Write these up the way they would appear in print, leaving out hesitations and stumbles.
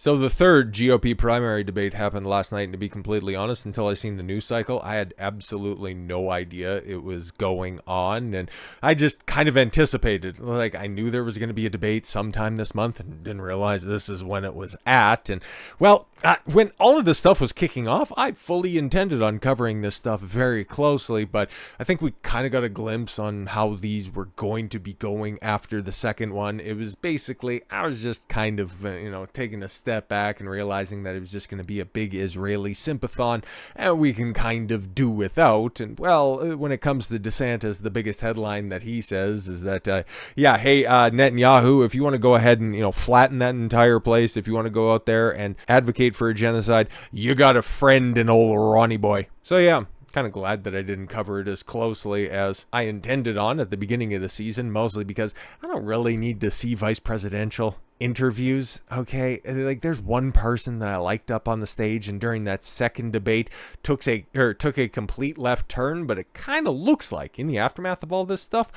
So the third GOP primary debate happened last night, and to be completely honest, until I seen the news cycle, I had absolutely no idea it was going on, and I just kind of anticipated, like I knew there was going to be a debate sometime this month, and didn't realize this is when it was at. And well, when all of this stuff was kicking off, I fully intended on covering this stuff very closely, but I think we kind of got a glimpse on how these were going to be going after the second one. It was basically, I was just kind of, taking a step back and realizing that it was just going to be a big Israeli sympathon, and we can kind of do without. And well, when it comes to DeSantis, the biggest headline that he says is that, hey, Netanyahu, if you want to go ahead and, flatten that entire place, if you want to go out there and advocate for a genocide, you got a friend in old Ronnie boy. So yeah, kind of glad that I didn't cover it as closely as I intended on at the beginning of the season, mostly because I don't really need to see vice presidential interviews. Okay, like there's one person that I liked up on the stage, and during that second debate took a complete left turn, but it kind of looks like in the aftermath of all this stuff,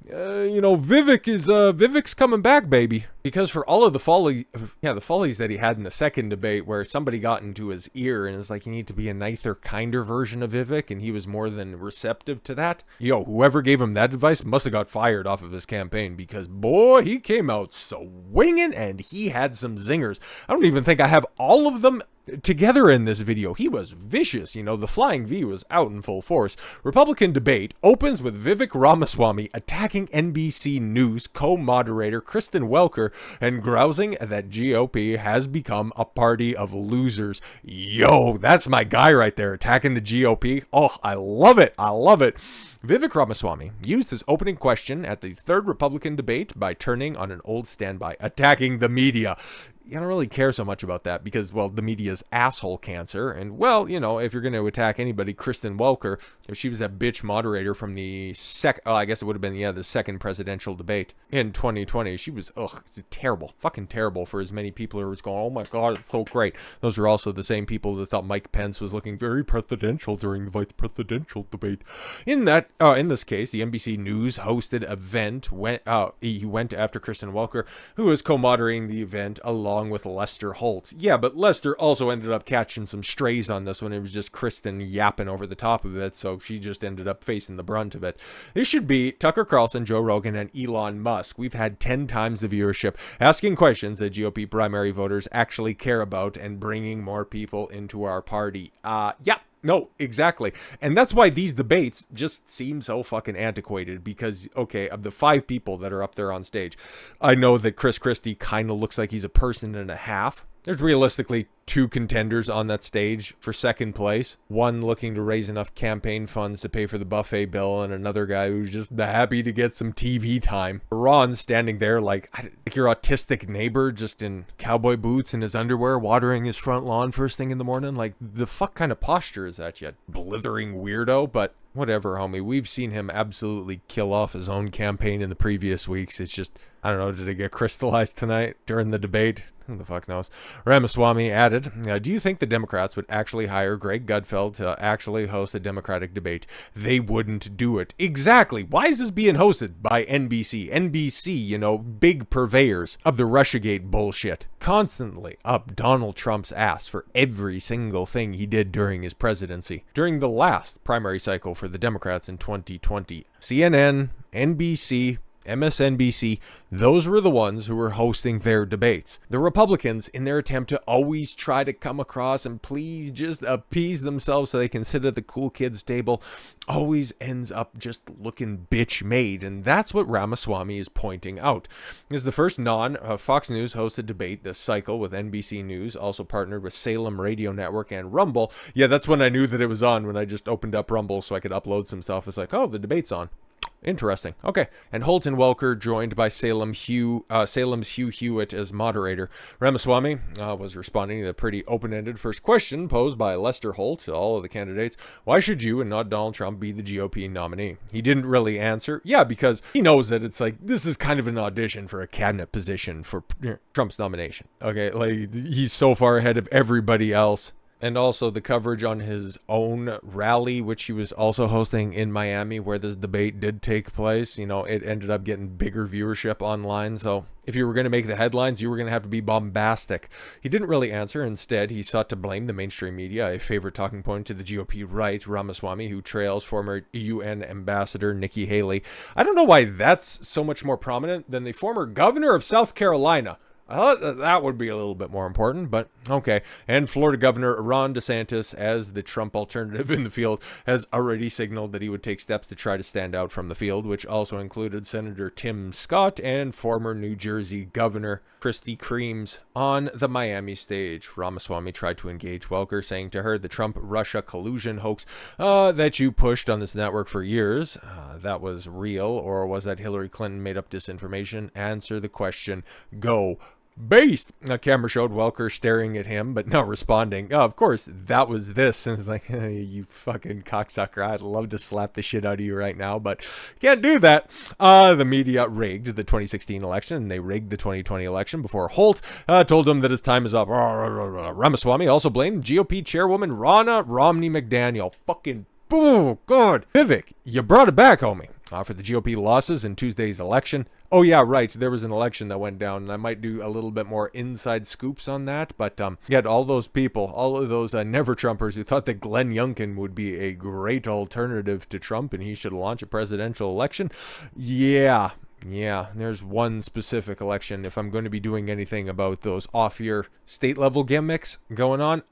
Vivek's coming back, baby. Because for all of the follies that he had in the second debate, where somebody got into his ear and is like, you need to be a nicer, kinder version of Vivek, and he was more than receptive to that. Whoever gave him that advice must have got fired off of his campaign, because boy, he came out swinging, and he had some zingers. I don't even think I have all of them together in this video. He was vicious. The Flying V was out in full force. Republican debate opens with Vivek Ramaswamy attacking NBC News co-moderator Kristen Welker and grousing that GOP has become a party of losers. Yo, that's my guy right there, attacking the GOP. Oh, I love it. I love it. Vivek Ramaswamy used his opening question at the third Republican debate by turning on an old standby, attacking the media. You don't really care so much about that because, well, the media's asshole cancer. And, well, if you're going to attack anybody, Kristen Welker, if she was that bitch moderator from the the second presidential debate in 2020, she was, terrible. Fucking terrible for as many people who was going, oh my God, it's so great. Those are also the same people that thought Mike Pence was looking very presidential during the vice presidential debate. In this case, the NBC News hosted event he went after Kristen Welker, who was co-moderating the event along with Lester Holt. Yeah, but Lester also ended up catching some strays on this one. It was just Kristen yapping over the top of it, so she just ended up facing the brunt of it. This should be Tucker Carlson, Joe Rogan, and Elon Musk. We've had 10 times the viewership, asking questions that GOP primary voters actually care about and bringing more people into our party. No, exactly. And that's why these debates just seem so fucking antiquated, because, okay, of the 5 people that are up there on stage, I know that Chris Christie kind of looks like he's a person and a half. There's realistically 2 contenders on that stage for second place. One looking to raise enough campaign funds to pay for the buffet bill, and another guy who's just happy to get some TV time. Ron standing there like your autistic neighbor, just in cowboy boots and his underwear, watering his front lawn first thing in the morning. Like, the fuck kind of posture is that, you blithering weirdo? But whatever, homie. We've seen him absolutely kill off his own campaign in the previous weeks. It's just, I don't know, did it get crystallized tonight during the debate? Who the fuck knows? Ramaswamy added, do you think the Democrats would actually hire Greg Gutfeld to actually host a Democratic debate? They wouldn't do it. Exactly. Why is this being hosted by NBC? NBC, big purveyors of the Russiagate bullshit. Constantly up Donald Trump's ass for every single thing he did during his presidency. During the last primary cycle for the Democrats in 2020, CNN, NBC, MSNBC, those were the ones who were hosting their debates. The Republicans, in their attempt to always try to come across and please just appease themselves so they can sit at the cool kids table, always ends up just looking bitch made. And that's what Ramaswamy is pointing out. This is the first non-Fox News hosted debate this cycle with NBC News, also partnered with Salem Radio Network and Rumble. Yeah, that's when I knew that it was on, when I just opened up Rumble so I could upload some stuff. It's like, oh, the debate's on. Interesting. Okay. And Holt and Welker joined by Salem's Hugh Hewitt as moderator. Ramaswamy was responding to the pretty open-ended first question posed by Lester Holt to all of the candidates. Why should you and not Donald Trump be the GOP nominee? He didn't really answer. Yeah, because he knows that it's like, this is kind of an audition for a cabinet position for Trump's nomination. Okay. Like, he's so far ahead of everybody else And also the coverage on his own rally, which he was also hosting in Miami, where this debate did take place. You know, it ended up getting bigger viewership online. So if you were going to make the headlines, you were going to have to be bombastic. He didn't really answer. Instead, he sought to blame the mainstream media, a favorite talking point to the GOP right, Ramaswamy, who trails former UN Ambassador Nikki Haley. I don't know why that's so much more prominent than the former governor of South Carolina. I thought that would be a little bit more important, but okay. And Florida Governor Ron DeSantis, as the Trump alternative in the field, has already signaled that he would take steps to try to stand out from the field, which also included Senator Tim Scott and former New Jersey Governor Kristi Kreems on the Miami stage. Ramaswamy tried to engage Welker, saying to her, the Trump-Russia collusion hoax that you pushed on this network for years, that was real, or was that Hillary Clinton made up disinformation? Answer the question. Go. Based. A camera showed Welker staring at him, but not responding. Oh, of course, that was this. And it's like, hey, you fucking cocksucker. I'd love to slap the shit out of you right now, but can't do that. The media rigged the 2016 election, and they rigged the 2020 election before Holt told them that his time is up. Ramaswamy also blamed GOP chairwoman Ronna Romney McDaniel. Fucking, oh, God. Vivek, you brought it back, homie. For the GOP losses in Tuesday's election. Oh, yeah, right. There was an election that went down, and I might do a little bit more inside scoops on that. But yeah, all those people, all of those never-Trumpers who thought that Glenn Youngkin would be a great alternative to Trump and he should launch a presidential election. Yeah, there's one specific election. If I'm going to be doing anything about those off-year state-level gimmicks going on,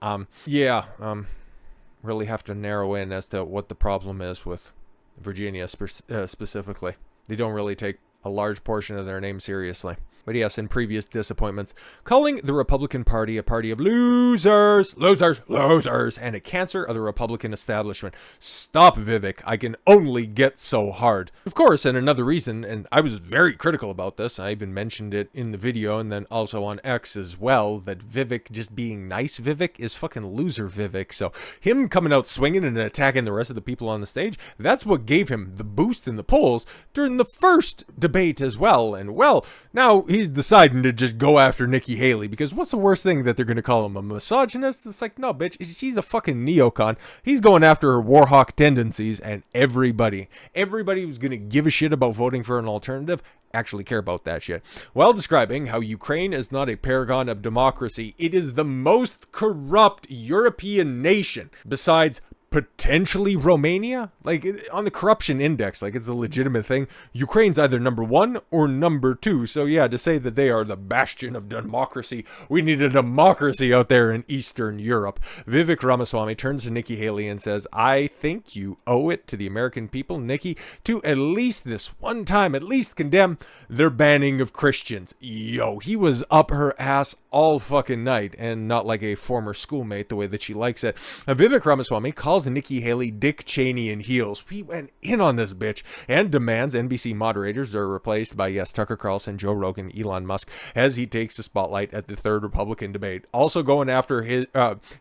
really have to narrow in as to what the problem is with Virginia specifically. They don't really take a large portion of their name seriously. But yes, in previous disappointments, calling the Republican Party a party of losers, and a cancer of the Republican establishment. Stop, Vivek. I can only get so hard. Of course, and another reason, and I was very critical about this, I even mentioned it in the video and then also on X as well, that Vivek just being nice Vivek is fucking loser Vivek. So him coming out swinging and attacking the rest of the people on the stage, that's what gave him the boost in the polls during the first debate as well. And well, now he's deciding to just go after Nikki Haley, because what's the worst thing that they're going to call him? A misogynist? It's like, no, bitch, she's a fucking neocon. He's going after her warhawk tendencies, and everybody who's going to give a shit about voting for an alternative actually care about that shit. While describing how Ukraine is not a paragon of democracy, it is the most corrupt European nation besides potentially Romania, like on the corruption index, like it's a legitimate thing. Ukraine's either number 1 or number 2. So yeah, to say that they are the bastion of democracy, we need a democracy out there in Eastern Europe. Vivek Ramaswamy turns to Nikki Haley and says, I think you owe it to the American people, Nikki, to at least this one time, at least condemn their banning of Christians. Yo, he was up her ass all fucking night, and not like a former schoolmate the way that she likes it. Vivek Ramaswamy calls Nikki Haley Dick Cheney in heels. He went in on this bitch and demands NBC moderators are replaced by, yes, Tucker Carlson, Joe Rogan, Elon Musk, as he takes the spotlight at the third Republican debate. Also going after his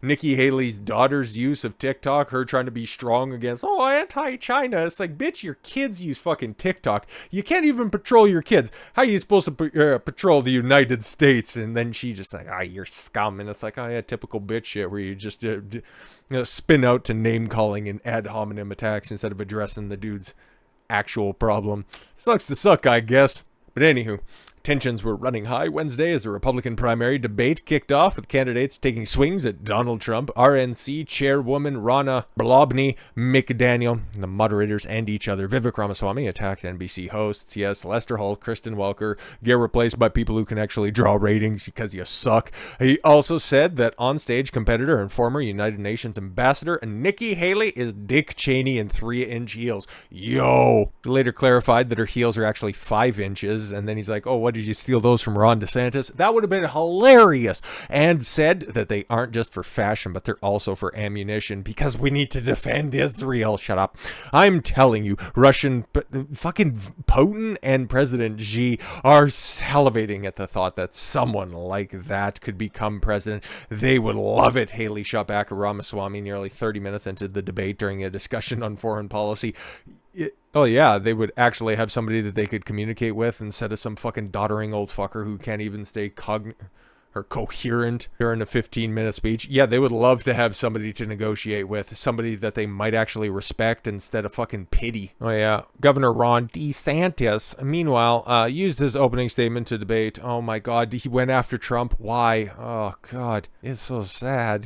Nikki Haley's daughter's use of TikTok, her trying to be strong against, anti-China. It's like, bitch, your kids use fucking TikTok. You can't even patrol your kids. How are you supposed to patrol the United States? And then she just like, you're scum. And it's like, oh yeah, typical bitch shit where you just spin out to name calling and ad hominem attacks instead of addressing the dude's actual problem. Sucks to suck, I guess. But anywho, tensions were running high Wednesday as the Republican primary debate kicked off, with candidates taking swings at Donald Trump, RNC chairwoman Ronna McDaniel, the moderators, and each other. Vivek Ramaswamy attacked NBC hosts, yes, Lester Holt, Kristen Welker, get replaced by people who can actually draw ratings because you suck. He also said that onstage competitor and former United Nations ambassador Nikki Haley is Dick Cheney in 3-inch heels. Yo! He later clarified that her heels are actually 5 inches, and then he's like, oh, what did you steal those from Ron DeSantis? That would have been hilarious. And said that they aren't just for fashion, but they're also for ammunition, because we need to defend Israel. Shut up. I'm telling you, Russian fucking Putin and President Xi are salivating at the thought that someone like that could become president. They would love it. Haley shot back at Ramaswamy nearly 30 minutes into the debate during a discussion on foreign policy. Oh yeah, they would actually have somebody that they could communicate with instead of some fucking doddering old fucker who can't even stay or coherent during a 15-minute speech. Yeah, they would love to have somebody to negotiate with, somebody that they might actually respect instead of fucking pity. Oh yeah, Governor Ron DeSantis, meanwhile, used his opening statement to debate. Oh my God, he went after Trump. Why? Oh God, it's so sad.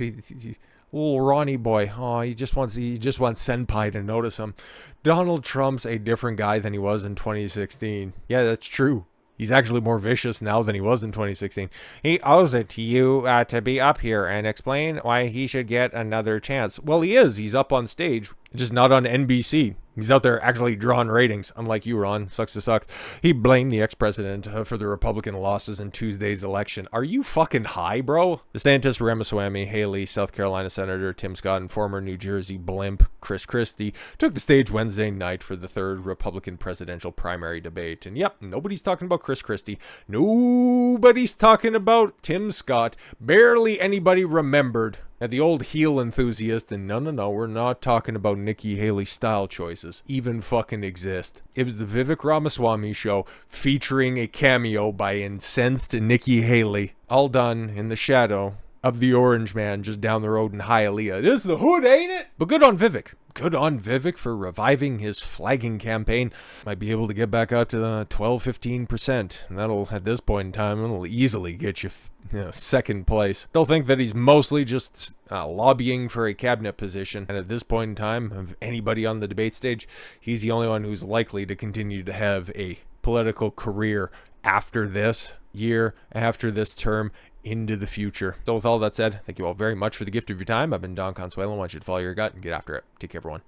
Little Ronnie boy. Oh, he just wants Senpai to notice him. Donald Trump's a different guy than he was in 2016. Yeah, that's true. He's actually more vicious now than he was in 2016. He owes it to you to be up here and explain why he should get another chance. Well, he is. He's up on stage, just not on NBC. He's out there actually drawing ratings, unlike you, Ron. Sucks to suck. He blamed the ex-president for the Republican losses in Tuesday's election. Are you fucking high, bro? DeSantis, Ramaswamy, Haley, South Carolina Senator Tim Scott, and former New Jersey blimp Chris Christie took the stage Wednesday night for the third Republican presidential primary debate. And yep, nobody's talking about Chris Christie. Nobody's talking about Tim Scott. Barely anybody remembered. At the old heel enthusiast, and no, we're not talking about Nikki Haley style choices even fucking exist. It was the Vivek Ramaswamy show featuring a cameo by incensed Nikki Haley, all done in the shadow of the Orange Man just down the road in Hialeah. This is the hood, ain't it? But good on Vivek. Good on Vivek for reviving his flagging campaign. Might be able to get back up to the 12-15%. And that'll, at this point in time, it'll easily get you, second place. Still think that he's mostly just lobbying for a cabinet position. And at this point in time, of anybody on the debate stage, he's the only one who's likely to continue to have a political career after this year, after this term, into the future. So with all that said, thank you all very much for the gift of your time. I've been Don Consuelo. I want you to follow your gut and get after it. Take care, everyone.